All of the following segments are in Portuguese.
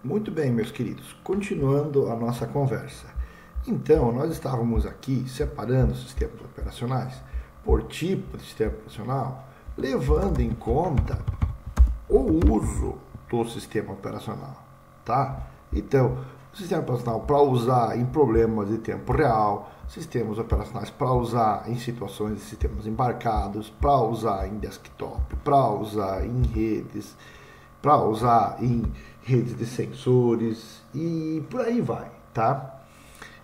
Muito bem, meus queridos, continuando a nossa conversa. Então, nós estávamos aqui separando os sistemas operacionais por tipo de sistema operacional, levando em conta o uso do sistema operacional, tá? Então, o sistema operacional para usar em problemas de tempo real, sistemas operacionais para usar em situações de sistemas embarcados, para usar em desktop, para usar em redes, para usar em redes de sensores e por aí vai, tá?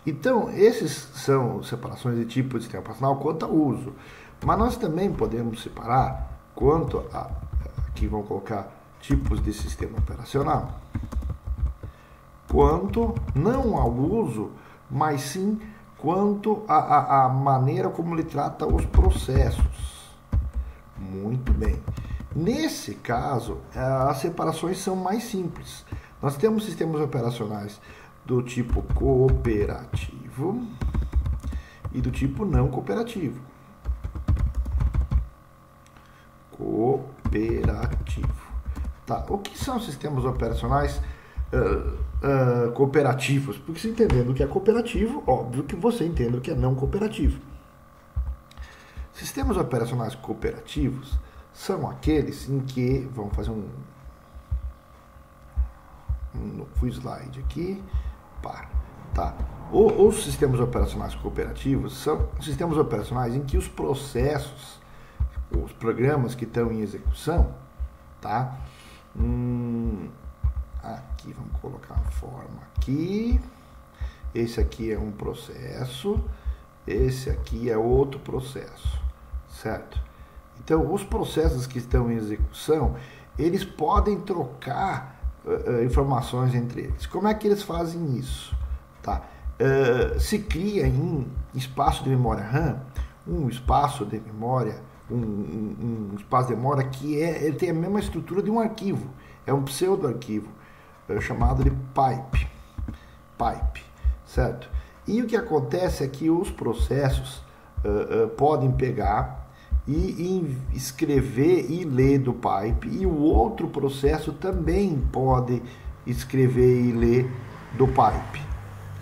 Então, esses são separações de tipo de sistema operacional quanto ao uso. Mas nós também podemos separar quanto a, aqui vamos colocar tipos de sistema operacional, quanto não ao uso, mas sim quanto à maneira como ele trata os processos. Muito bem. Nesse caso, as separações são mais simples. Nós temos sistemas operacionais do tipo cooperativo e do tipo não cooperativo. Cooperativo. Tá. O que são sistemas operacionais cooperativos? Porque se entendendo o que é cooperativo, óbvio que você entende o que é não cooperativo. Sistemas operacionais cooperativos são aqueles em que, vamos fazer um novo slide aqui, tá? Os sistemas operacionais cooperativos são sistemas operacionais em que os processos, os programas que estão em execução, tá? Aqui, vamos colocar uma forma aqui, esse aqui é um processo, esse aqui é outro processo, certo? Então, os processos que estão em execução, eles podem trocar informações entre eles. Como é que eles fazem isso? Tá? Se cria em espaço de memória RAM um espaço de memória, um espaço de memória que ele tem a mesma estrutura de um arquivo, é um pseudo-arquivo chamado de pipe, certo? E o que acontece é que os processos podem pegar e escrever e ler do pipe, e o outro processo também pode escrever e ler do pipe,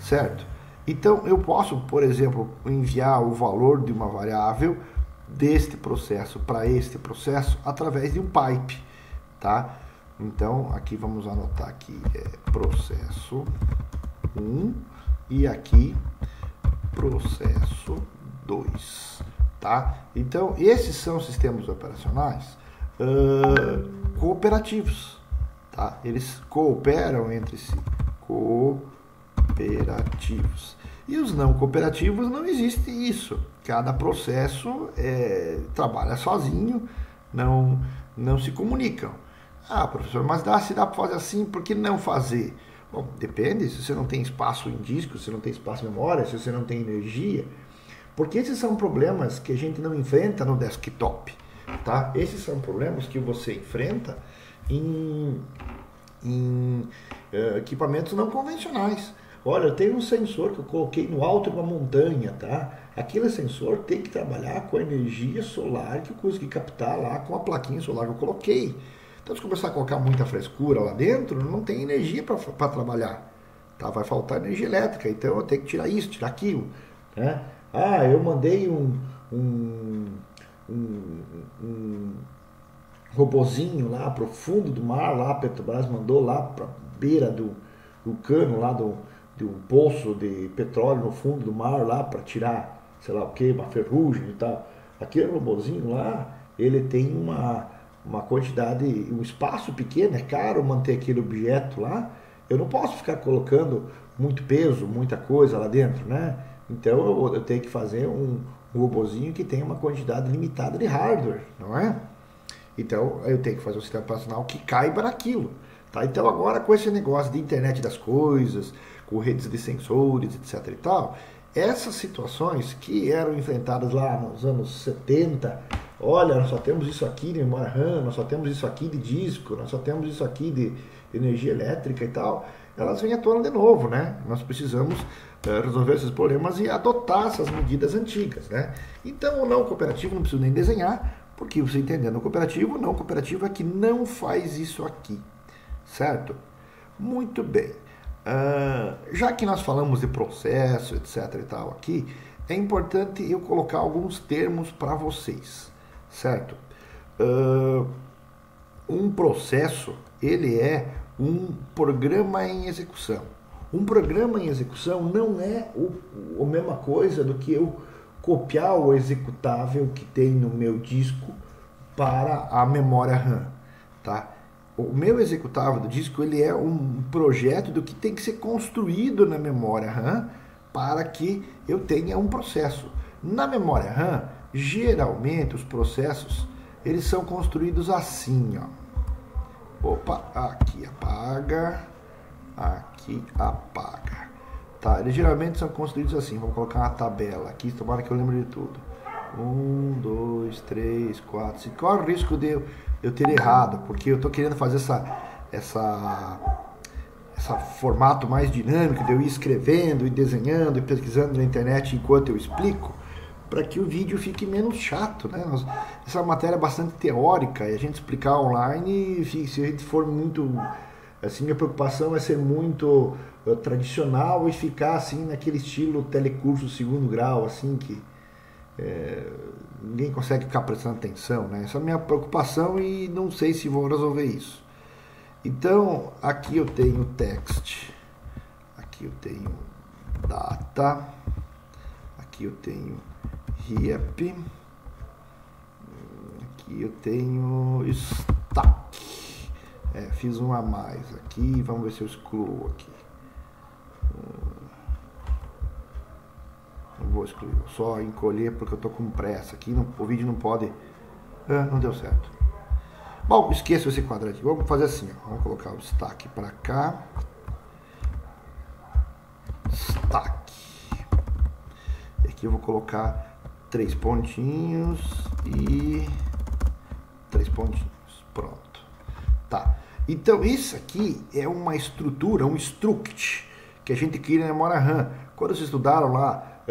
certo? Então eu posso, por exemplo, enviar o valor de uma variável deste processo para este processo através de um pipe, tá? Então aqui vamos anotar aqui processo 1 e aqui processo 2. Tá? Então, esses são sistemas operacionais cooperativos. Tá? Eles cooperam entre si. Cooperativos. E os não cooperativos não existe isso. Cada processo trabalha sozinho, não se comunicam. Ah, professor, mas se dá para fazer assim, por que não fazer? Bom, depende. Se você não tem espaço em disco, se você não tem espaço em memória, se você não tem energia. Porque esses são problemas que a gente não enfrenta no desktop, tá? Esses são problemas que você enfrenta em equipamentos não convencionais. Olha, eu tenho um sensor que eu coloquei no alto de uma montanha, tá? Aquele sensor tem que trabalhar com a energia solar que eu consegui captar lá com a plaquinha solar que eu coloquei. Então, se começar a colocar muita frescura lá dentro, não tem energia para trabalhar, tá? Vai faltar energia elétrica, então eu tenho que tirar isso, tirar aquilo, né? Ah, eu mandei um robozinho lá para o fundo do mar, lá a Petrobras mandou lá para a beira do cano lá do poço de petróleo no fundo do mar lá para tirar, sei lá o que, uma ferrugem e tal. Aquele robozinho lá, ele tem uma quantidade, um espaço pequeno, é caro manter aquele objeto lá. Eu não posso ficar colocando muito peso, muita coisa lá dentro, né? Então eu tenho que fazer um robozinho que tenha uma quantidade limitada de hardware, não é? Então eu tenho que fazer um sistema operacional que caiba naquilo, tá? Então agora com esse negócio de internet das coisas, com redes de sensores, etc e tal, essas situações que eram enfrentadas lá nos anos 70, olha, nós só temos isso aqui de memória RAM, nós só temos isso aqui de disco, nós só temos isso aqui de energia elétrica e tal, elas vêm à tona de novo, né? Nós precisamos resolver esses problemas e adotar essas medidas antigas, né? Então o não cooperativo não precisa nem desenhar, porque você entendendo o não cooperativo é que não faz isso aqui, certo? Muito bem. Já que nós falamos de processo, etc. e tal aqui, é importante eu colocar alguns termos para vocês, certo? Um processo, ele é um programa em execução. Um programa em execução não é a mesma coisa do que eu copiar o executável que tem no meu disco para a memória RAM, tá? O meu executável do disco, ele é um projeto do que tem que ser construído na memória RAM para que eu tenha um processo. Na memória RAM, geralmente os processos, eles são construídos assim, ó. Opa, aqui apaga, aqui apaga. Tá, eles geralmente são construídos assim. Vou colocar uma tabela aqui, tomara que eu lembre de tudo. 1, 2, 3, 4, 5. Qual é o risco de eu ter errado? Porque eu estou querendo fazer essa formato mais dinâmico, de eu ir escrevendo, e desenhando, e pesquisando na internet enquanto eu explico, para que o vídeo fique menos chato, né? Essa matéria é bastante teórica e a gente explicar online, se a gente for muito... Assim, minha preocupação é ser muito tradicional e ficar assim naquele estilo telecurso segundo grau, assim, que ninguém consegue ficar prestando atenção, né? Essa é a minha preocupação e não sei se vou resolver isso. Então, aqui eu tenho text, aqui eu tenho data, aqui eu tenho heap, aqui eu tenho stack. Fiz um a mais aqui, vamos ver se eu excluo aqui. Não vou excluir, vou só encolher porque eu tô com pressa aqui, o vídeo não pode... não deu certo. Bom, esqueça esse quadradinho, vamos fazer assim, ó. Vamos colocar o stack para cá. Stack. E aqui eu vou colocar 3 pontinhos e 3 pontinhos, pronto. Tá. Então, isso aqui é uma estrutura, um struct, que a gente cria na memória RAM. Quando vocês estudaram lá,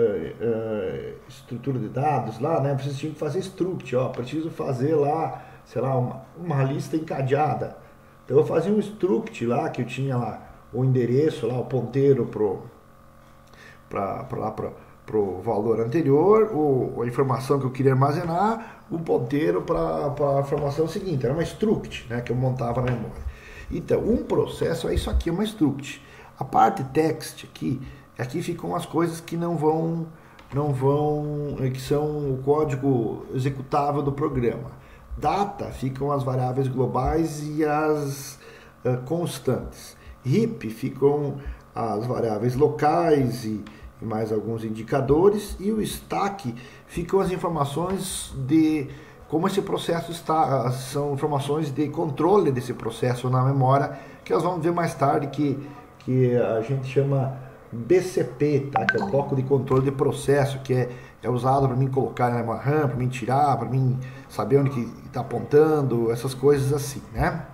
estrutura de dados lá, né, vocês tinham que fazer struct, ó, preciso fazer lá, sei lá, uma lista encadeada. Então, eu fazia um struct lá, que eu tinha lá o endereço, lá, o ponteiro pro valor anterior, a informação que eu queria armazenar, o ponteiro para a informação seguinte. Era uma struct, né, que eu montava na memória. Então, um processo é isso aqui, é uma struct. A parte text aqui ficam as coisas que que são o código executável do programa. Data ficam as variáveis globais e as constantes. Heap ficam as variáveis locais e mais alguns indicadores, e o stack ficam as informações de como esse processo está, são informações de controle desse processo na memória, que nós vamos ver mais tarde, que a gente chama BCP, tá? Que é o bloco de controle de processo, que é usado para mim colocar na memória RAM, para mim tirar, para mim saber onde que está apontando, essas coisas assim, né?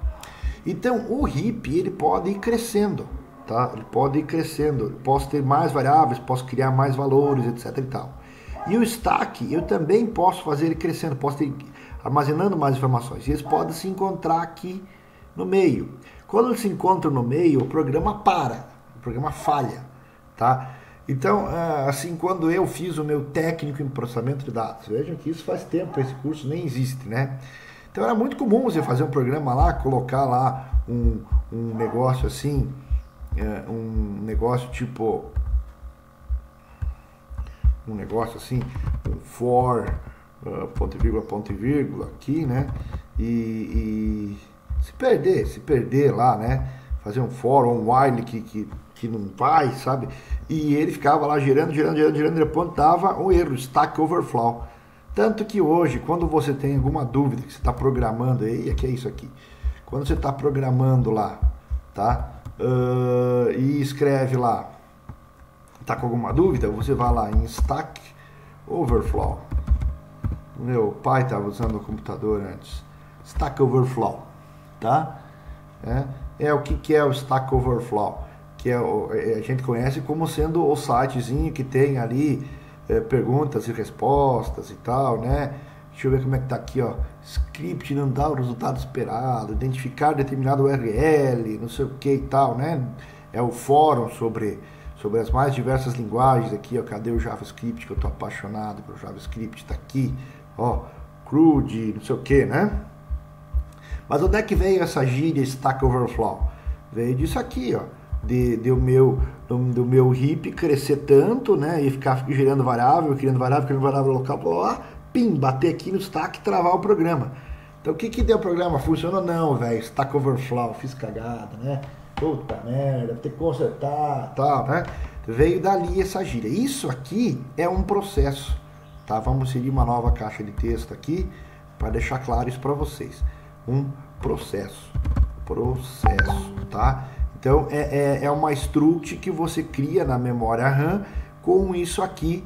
Então, o heap, ele pode ir crescendo. Tá? Ele pode ir crescendo, posso ter mais variáveis, posso criar mais valores, etc e tal. E o stack, eu também posso fazer ele crescendo, posso ir armazenando mais informações. E eles podem se encontrar aqui no meio. Quando eles se encontram no meio, o programa para, o programa falha, tá? Então, assim, quando eu fiz o meu técnico em processamento de dados, vejam que isso faz tempo, esse curso nem existe, né? Então era muito comum você fazer um programa lá, colocar lá um negócio assim, um negócio tipo, um for, ponto e vírgula aqui, né? E se perder lá, né? Fazer um for ou um while que não vai, sabe? E ele ficava lá girando, e depois dava um erro, Stack Overflow. Tanto que hoje, quando você tem alguma dúvida que você está programando aí, aqui é isso aqui. Quando você está programando lá, tá? E escreve lá, tá com alguma dúvida, você vai lá em Stack Overflow. Meu pai estava usando o computador antes. Stack Overflow, tá? O que é o Stack Overflow? Que a gente conhece como sendo o sitezinho que tem ali perguntas e respostas e tal, né? Deixa eu ver como é que tá aqui, ó. Script não dá o resultado esperado, identificar determinado URL, não sei o que e tal, né? É o fórum sobre as mais diversas linguagens aqui, ó. Cadê o JavaScript, que eu tô apaixonado pelo JavaScript, tá aqui, ó. CRUD, não sei o que, né? Mas onde é que veio essa gíria Stack Overflow? Veio disso aqui, ó. Do meu heap crescer tanto, né? E ficar gerando variável, criando variável local, blá, pim, bater aqui no stack e travar o programa. Então o que deu o programa? Funcionou? Não, velho. Stack Overflow, fiz cagada, né? Puta merda, tem que consertar, tal, né? Veio dali essa gíria. Isso aqui é um processo, tá? Vamos inserir uma nova caixa de texto aqui para deixar claro isso para vocês. Um processo, tá? Então é uma struct que você cria na memória RAM com isso aqui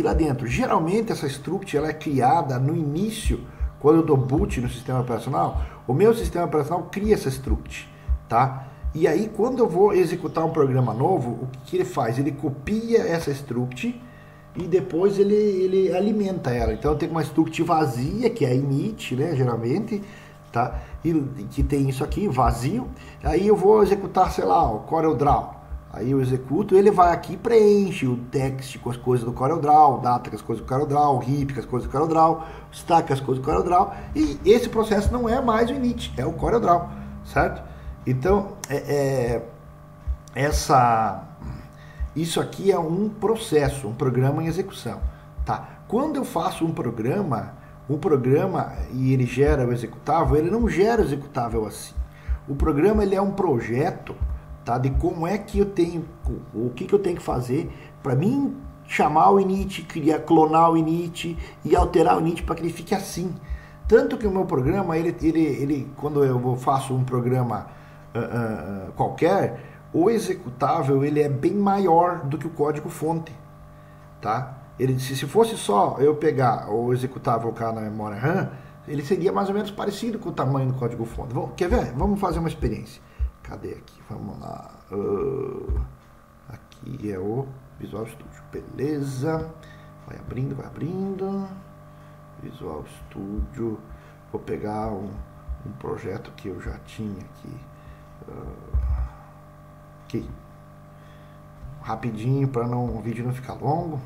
lá dentro. Geralmente essa struct ela é criada no início, quando eu dou boot no sistema operacional, o meu sistema operacional cria essa struct, tá? E aí quando eu vou executar um programa novo, o que ele faz? Ele copia essa struct e depois ele alimenta ela. Então eu tenho uma struct vazia, que é a init, né, geralmente, tá? E que tem isso aqui, vazio. Aí eu vou executar, sei lá, o CorelDRAW. Aí eu executo, ele vai aqui e preenche o text com as coisas do CorelDRAW, data com as coisas do CorelDRAW, o heap com as coisas do CorelDRAW, stack com as coisas do CorelDRAW. E esse processo não é mais o init, é o CorelDRAW, certo? Então, isso aqui é um processo, um programa em execução, tá? Quando eu faço um programa e ele gera o executável, ele não gera o executável assim. O programa ele é um projeto, tá? De como é que eu tenho, o que eu tenho que fazer para mim chamar o init, clonar o init e alterar o init para que ele fique assim. Tanto que o meu programa, quando eu faço um programa qualquer, o executável ele é bem maior do que o código fonte, tá? Se fosse só eu pegar o executável e colocar na memória RAM, ele seria mais ou menos parecido com o tamanho do código fonte. Quer ver? Vamos fazer uma experiência. Cadê aqui? Vamos lá. Aqui é o Visual Studio. Beleza. Vai abrindo. Visual Studio. Vou pegar um projeto que eu já tinha aqui. Aqui. Rapidinho para o vídeo não ficar longo.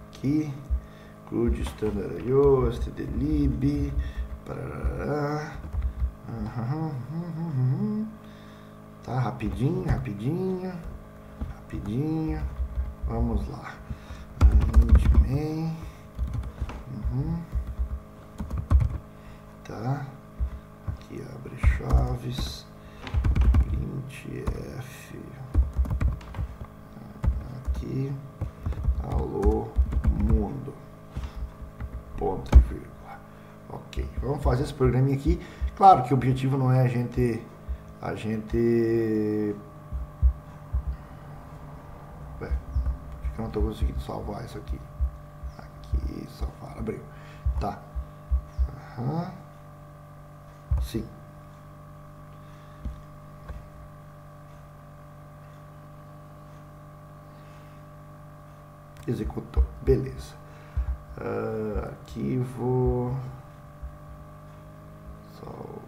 Aqui, CRUD Standard IO, stdlib, parará, tá, rapidinho, vamos lá, main, tá, aqui abre chaves, printf, aqui, alô, mundo, ponto e vírgula. Ok, vamos fazer esse programinha aqui. Claro que o objetivo não é a gente por que eu não estou conseguindo salvar isso aqui? Aqui, salvar, abriu, tá, sim, executou, beleza. Arquivo, salvo.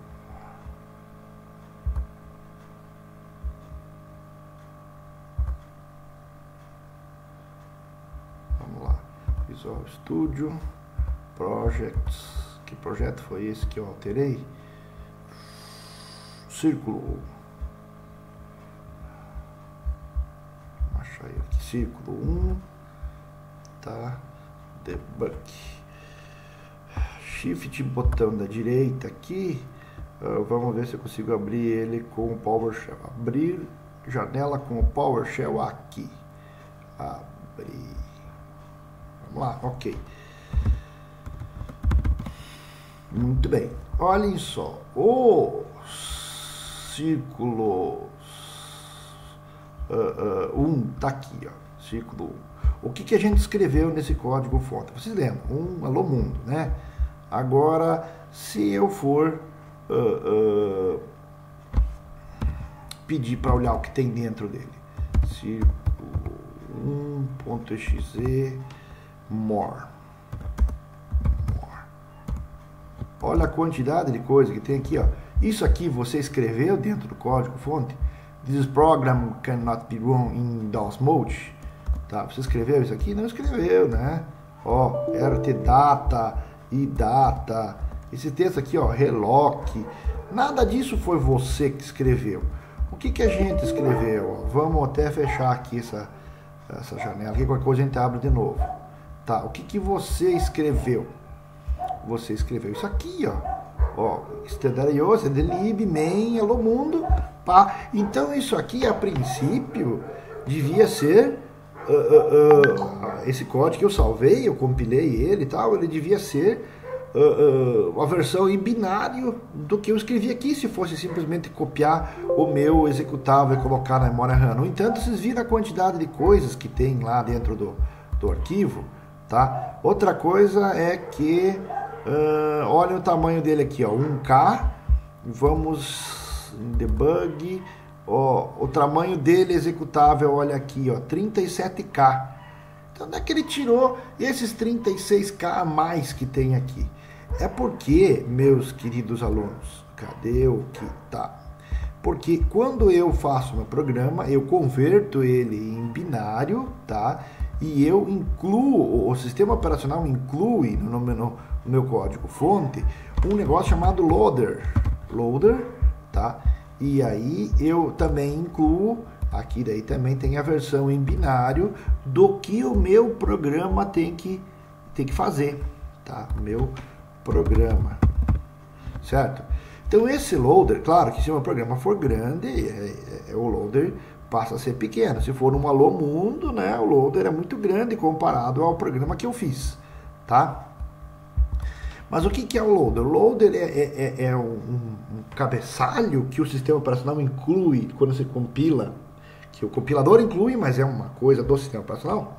Vamos lá, Visual Studio, Projects. Que projeto foi esse que eu alterei? Círculo. Vou achar ele aqui, Círculo 1. Tá, debug, shift botão da direita aqui, vamos ver se eu consigo abrir ele com o PowerShell, abrir janela com o PowerShell aqui, abrir, vamos lá, ok, muito bem, olhem só, o círculo 1 tá aqui, ó, círculo 1. O que a gente escreveu nesse código fonte? Vocês lembram? Um alô mundo, né? Agora, se eu for pedir para olhar o que tem dentro dele, círculo 1.exe more. Olha a quantidade de coisa que tem aqui, ó. Isso aqui você escreveu dentro do código-fonte. This program cannot be run in DOS mode. Tá, você escreveu isso aqui? Não escreveu, né? Ó, rtdata, idata. Esse texto aqui, ó, reloc. Nada disso foi você que escreveu. O que que a gente escreveu? Ó, vamos até fechar aqui essa janela. Aqui qualquer coisa a gente abre de novo. Tá, o que que você escreveu? Você escreveu isso aqui, ó, stdio, cdlib, main, alô mundo, pá. Então isso aqui, a princípio, devia ser esse código que eu salvei, eu compilei ele e tal, ele devia ser a versão em binário do que eu escrevi aqui, se fosse simplesmente copiar o meu executável e colocar na memória RAM. No entanto, vocês viram a quantidade de coisas que tem lá dentro do arquivo, tá? Outra coisa é que olha o tamanho dele aqui, ó, 1K. Vamos em debug, ó, o tamanho dele executável, olha aqui, ó, 37K. Então onde é que ele tirou esses 36K a mais que tem aqui? É porque, meus queridos alunos, cadê o que tá? Porque quando eu faço meu programa, eu converto ele em binário, tá? E eu incluo, o sistema operacional inclui no meu código-fonte um negócio chamado loader, tá? E aí eu também incluo, aqui daí também tem a versão em binário do que o meu programa tem que fazer, tá? O meu programa, certo? Então esse loader, claro que se o meu programa for grande, o loader passa a ser pequeno. Se for um alô mundo, né, o loader é muito grande comparado ao programa que eu fiz, tá? Mas o que é o loader? O loader é um cabeçalho que o sistema operacional inclui quando você compila, que o compilador inclui, mas é uma coisa do sistema operacional,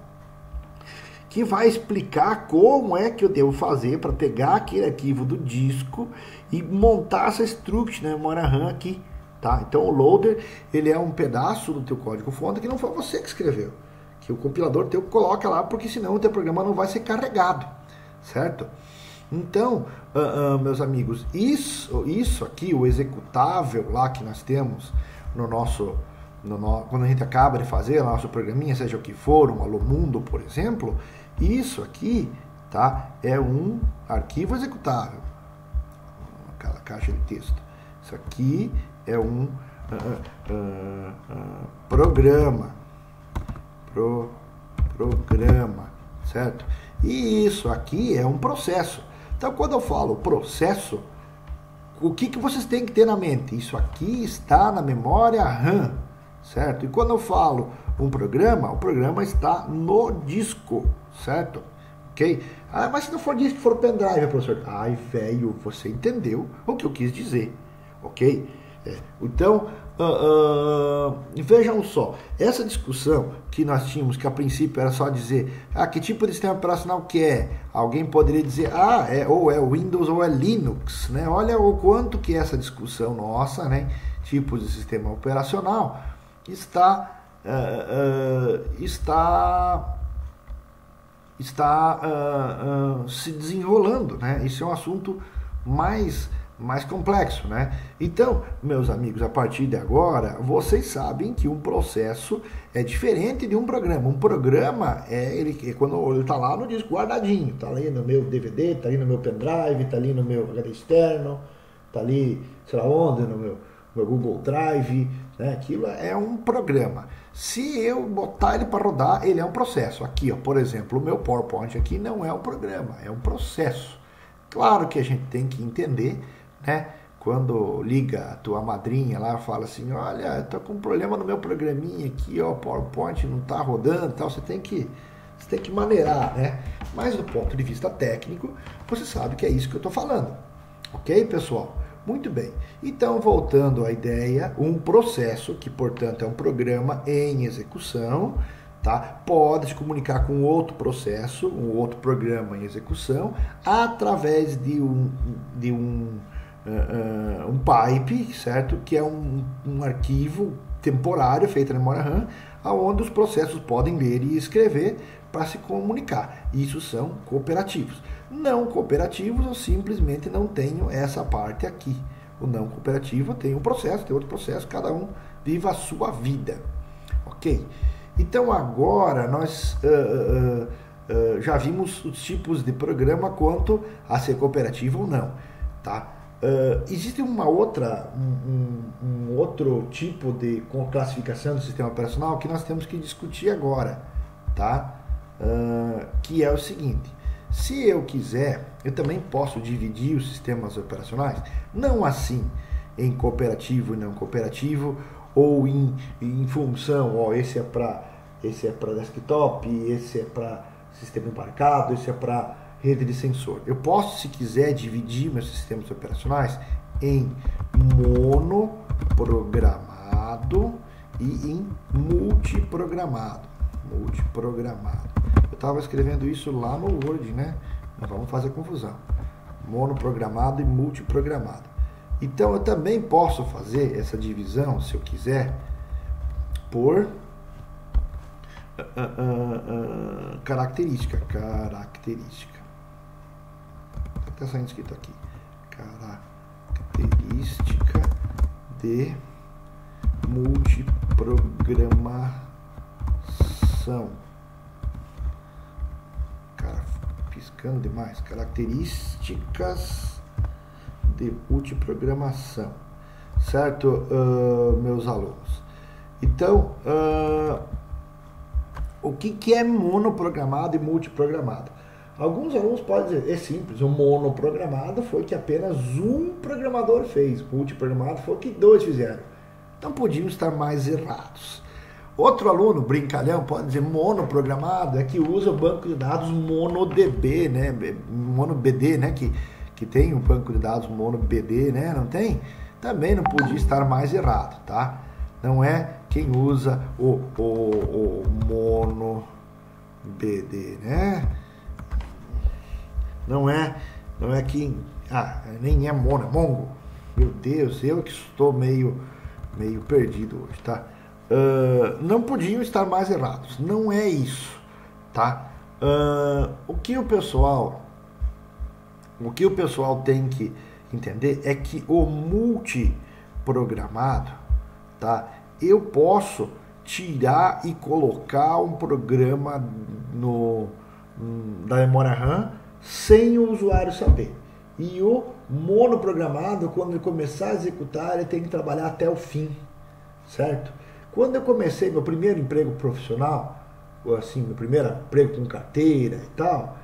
que vai explicar como é que eu devo fazer para pegar aquele arquivo do disco e montar essa struct na memória RAM aqui. Tá? Então o loader, ele é um pedaço do teu código-fonte que não foi você que escreveu, que o compilador teu coloca lá, porque senão o teu programa não vai ser carregado, certo? Então, meus amigos, isso aqui, o executável lá que nós temos quando a gente acaba de fazer o nosso programinha, seja o que for, um alô mundo, por exemplo, isso aqui, tá? É um arquivo executável, aquela caixa de texto. Isso aqui é um programa, certo? E isso aqui é um processo. Então, quando eu falo processo, o que vocês têm que ter na mente? Isso aqui está na memória RAM, certo? E quando eu falo um programa, o programa está no disco, certo? Ok? Ah, mas se não for disco, for pendrive, professor. Ai, velho, você entendeu o que eu quis dizer, ok? Então, vejam só, essa discussão que nós tínhamos, que a princípio era só dizer, que tipo de sistema operacional que é? Alguém poderia dizer, ou é Windows ou é Linux, né? Olha o quanto que essa discussão nossa, né, tipos de sistema operacional, está se desenrolando, né? Isso é um assunto mais complexo, né? Então, meus amigos, a partir de agora, vocês sabem que um processo é diferente de um programa. Um programa quando ele está lá no disco guardadinho, está ali no meu DVD, está ali no meu pendrive, está ali no meu HD externo, está ali, sei lá onde, no meu Google Drive, né? Aquilo é um programa. Se eu botar ele para rodar, ele é um processo. Aqui, ó, por exemplo, o meu PowerPoint aqui não é um programa, é um processo. Claro que a gente tem que entender, né? Quando liga a tua madrinha lá, fala assim, olha, tô com um problema no meu programinha aqui, ó, o PowerPoint não tá rodando, tal, você tem que maneirar, né? Mas do ponto de vista técnico, você sabe que é isso que eu tô falando. OK, pessoal? Muito bem. Então, voltando à ideia, um processo, que portanto é um programa em execução, tá? Pode se comunicar com outro processo, um outro programa em execução, através de um pipe, certo? Que é um arquivo temporária feita na memória RAM, onde os processos podem ler e escrever para se comunicar. Isso são cooperativos. Não cooperativos, eu simplesmente não tenho essa parte aqui. O não cooperativo tem um processo, tem outro processo, cada um vive a sua vida. Ok? Então agora nós já vimos os tipos de programa quanto a ser cooperativo ou não. Tá? Existe um outro tipo de classificação do sistema operacional que nós temos que discutir agora, tá? Que é o seguinte: se eu quiser, eu também posso dividir os sistemas operacionais, não assim em cooperativo e não cooperativo, ou em função, esse é para desktop, esse é para sistema embarcado, esse é para rede de sensor. Eu posso, se quiser, dividir meus sistemas operacionais em monoprogramado e em multiprogramado. Eu estava escrevendo isso lá no Word, né? Não vamos fazer confusão. Monoprogramado e multiprogramado. Então eu também posso fazer essa divisão, se eu quiser, por característica. Está saindo escrito aqui. Característica de multiprogramação. Cara, piscando demais. Características de multiprogramação. Certo, meus alunos? Então, o que é monoprogramado e multiprogramado? Alguns alunos podem dizer, é simples, o monoprogramado foi o que apenas um programador fez, o multiprogramado foi o que dois fizeram. Não podíamos estar mais errados. Outro aluno, brincalhão, pode dizer monoprogramado, é que usa o banco de dados MonoDB, né? MonoBD, né? Que tem um banco de dados MonoBD, né? Não tem? Também não podia estar mais errado, tá? Não é quem usa o MonoBD, né? Não é quem... nem é Mono, é Mongo. Meu Deus, eu que estou meio perdido hoje, tá? Não podiam estar mais errados. Não é isso, tá? O que o pessoal tem que entender é que o multiprogramado, tá? Eu posso tirar e colocar um programa da memória RAM sem o usuário saber. E o monoprogramado, quando ele começar a executar, ele tem que trabalhar até o fim, certo? Quando eu comecei meu primeiro emprego profissional, ou assim, meu primeiro emprego com carteira e tal,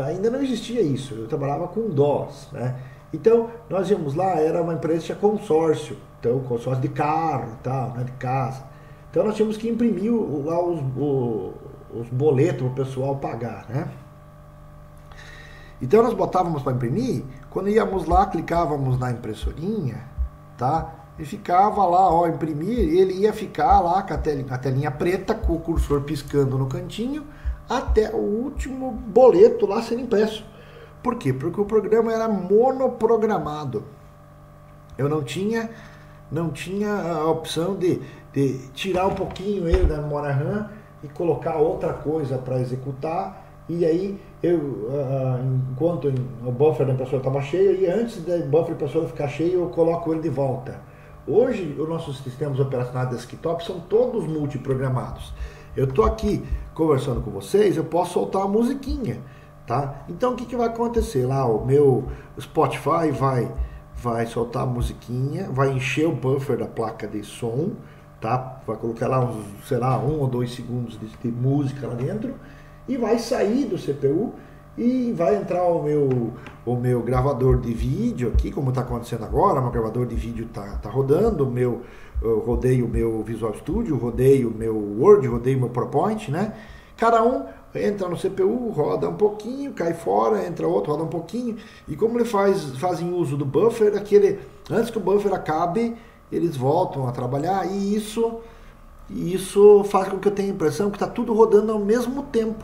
ainda não existia isso. Eu trabalhava com DOS, né? Então, nós íamos lá, era uma empresa que tinha consórcio, então consórcio de carro e tal, né, de casa. Então nós tínhamos que imprimir lá os boletos para o pessoal pagar, né? Então nós botávamos para imprimir, quando íamos lá, clicávamos na impressorinha, tá? E ficava lá, imprimir, ele ia ficar lá com a telinha preta, com o cursor piscando no cantinho, até o último boleto lá sendo impresso. Por quê? Porque o programa era monoprogramado. Eu não tinha a opção de tirar um pouquinho ele da memória RAM e colocar outra coisa para executar. E aí, enquanto o buffer da impressora estava cheio, e antes do buffer da impressora ficar cheio, eu coloco ele de volta. Hoje, os nossos sistemas operacionais desktop são todos multiprogramados. Eu estou aqui conversando com vocês, eu posso soltar uma musiquinha, tá? Então, o que vai acontecer? Lá, o meu Spotify vai soltar a musiquinha, vai encher o buffer da placa de som, tá? Vai colocar lá, sei lá, 1 ou 2 segundos de música lá dentro, e vai sair do CPU e vai entrar o meu gravador de vídeo aqui, como está acontecendo agora. Meu gravador de vídeo tá rodando, eu rodei o meu Visual Studio, rodei o meu Word, rodei o meu PowerPoint, né? Cada um entra no CPU, roda um pouquinho, cai fora, entra outro, roda um pouquinho, e como eles fazem uso do buffer, antes que o buffer acabe, eles voltam a trabalhar, e isso faz com que eu tenha a impressão que está tudo rodando ao mesmo tempo.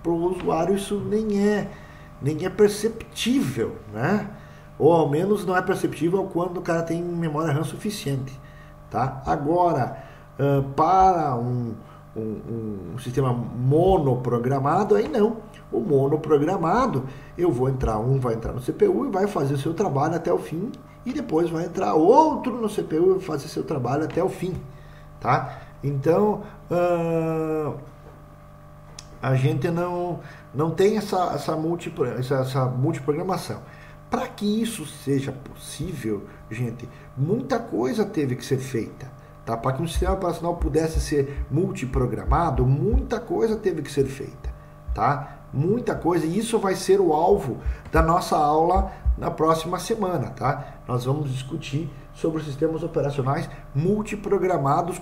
Para o usuário isso nem é perceptível, né? Ou ao menos não é perceptível quando o cara tem memória RAM suficiente, tá? Agora, para um sistema monoprogramado, aí não. O monoprogramado, um vai entrar no CPU e vai fazer o seu trabalho até o fim, e depois vai entrar outro no CPU e vai fazer seu trabalho até o fim, tá? Então, a gente não tem essa multiprogramação. Para que isso seja possível, gente, muita coisa teve que ser feita. Tá? Para que um sistema operacional pudesse ser multiprogramado, muita coisa teve que ser feita. Tá? Muita coisa, e isso vai ser o alvo da nossa aula na próxima semana. Tá? Nós vamos discutir sobre os sistemas operacionais multiprogramados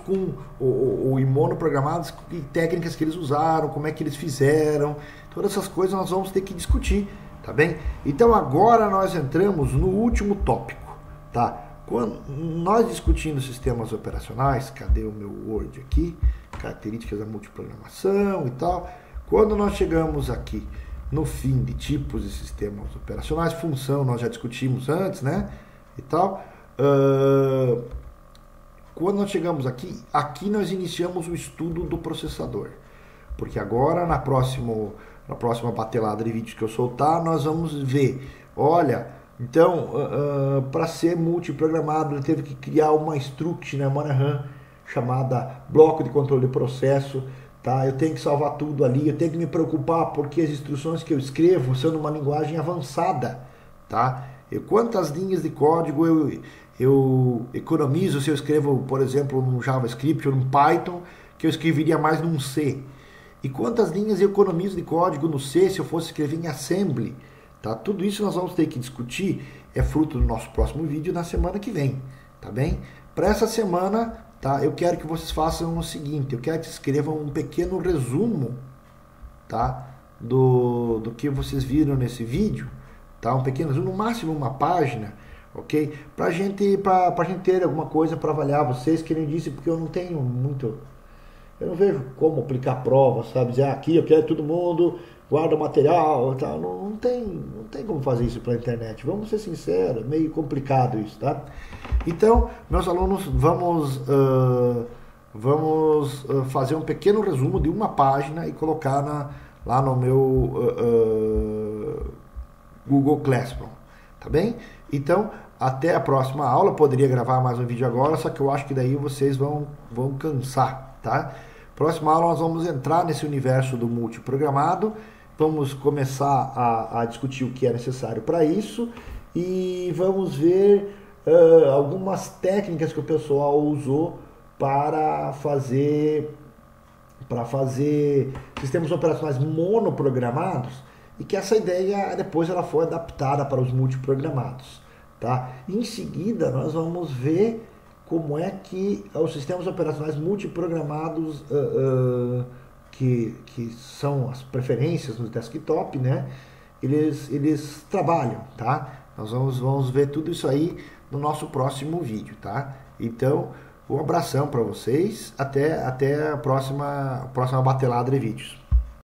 ou monoprogramados, e técnicas que eles usaram, como é que eles fizeram, todas essas coisas nós vamos ter que discutir, tá bem? Então agora nós entramos no último tópico, tá? Quando nós discutindo sistemas operacionais, cadê o meu Word aqui? Características da multiprogramação e tal. Quando nós chegamos aqui no fim de tipos de sistemas operacionais, função nós já discutimos antes, né? E tal. Quando nós chegamos aqui nós iniciamos o estudo do processador. Porque agora, na próxima batelada de vídeos que eu soltar, nós vamos ver, olha, então, para ser multiprogramado, ele teve que criar uma struct, né, RAM, chamada bloco de controle de processo, tá? Eu tenho que salvar tudo ali, eu tenho que me preocupar porque as instruções que eu escrevo são numa linguagem avançada, tá? Quantas linhas de código eu economizo se eu escrevo, por exemplo, num JavaScript ou num Python, que eu escreveria mais num C? E quantas linhas eu economizo de código no C se eu fosse escrever em Assembly? Tá? Tudo isso nós vamos ter que discutir, é fruto do nosso próximo vídeo na semana que vem, tá bem? Para essa semana, tá? Eu quero que vocês façam o seguinte, eu quero que escrevam um pequeno resumo, tá? Do que vocês viram nesse vídeo, tá? Um pequeno resumo, no máximo uma página, ok? Pra gente ter alguma coisa para avaliar vocês, que nem disse, porque eu não tenho muito... Eu não vejo como aplicar prova, sabe? Dizer, aqui eu quero todo mundo, guarda o material e tal. Não tem como fazer isso pela internet. Vamos ser sinceros, meio complicado isso, tá? Então, meus alunos, vamos fazer um pequeno resumo de uma página e colocar lá no meu Google Classroom, tá bem? Então, até a próxima aula. Eu poderia gravar mais um vídeo agora, só que eu acho que daí vocês vão cansar, tá? Próxima aula nós vamos entrar nesse universo do multiprogramado, vamos começar a discutir o que é necessário para isso e vamos ver algumas técnicas que o pessoal usou para fazer sistemas operacionais monoprogramados, e que essa ideia depois ela foi adaptada para os multiprogramados, tá? Em seguida nós vamos ver como é que os sistemas operacionais multiprogramados, que são as preferências no desktop, né? Eles trabalham, tá? Nós vamos ver tudo isso aí no nosso próximo vídeo, tá? Então, um abração para vocês, até a próxima batelada de vídeos.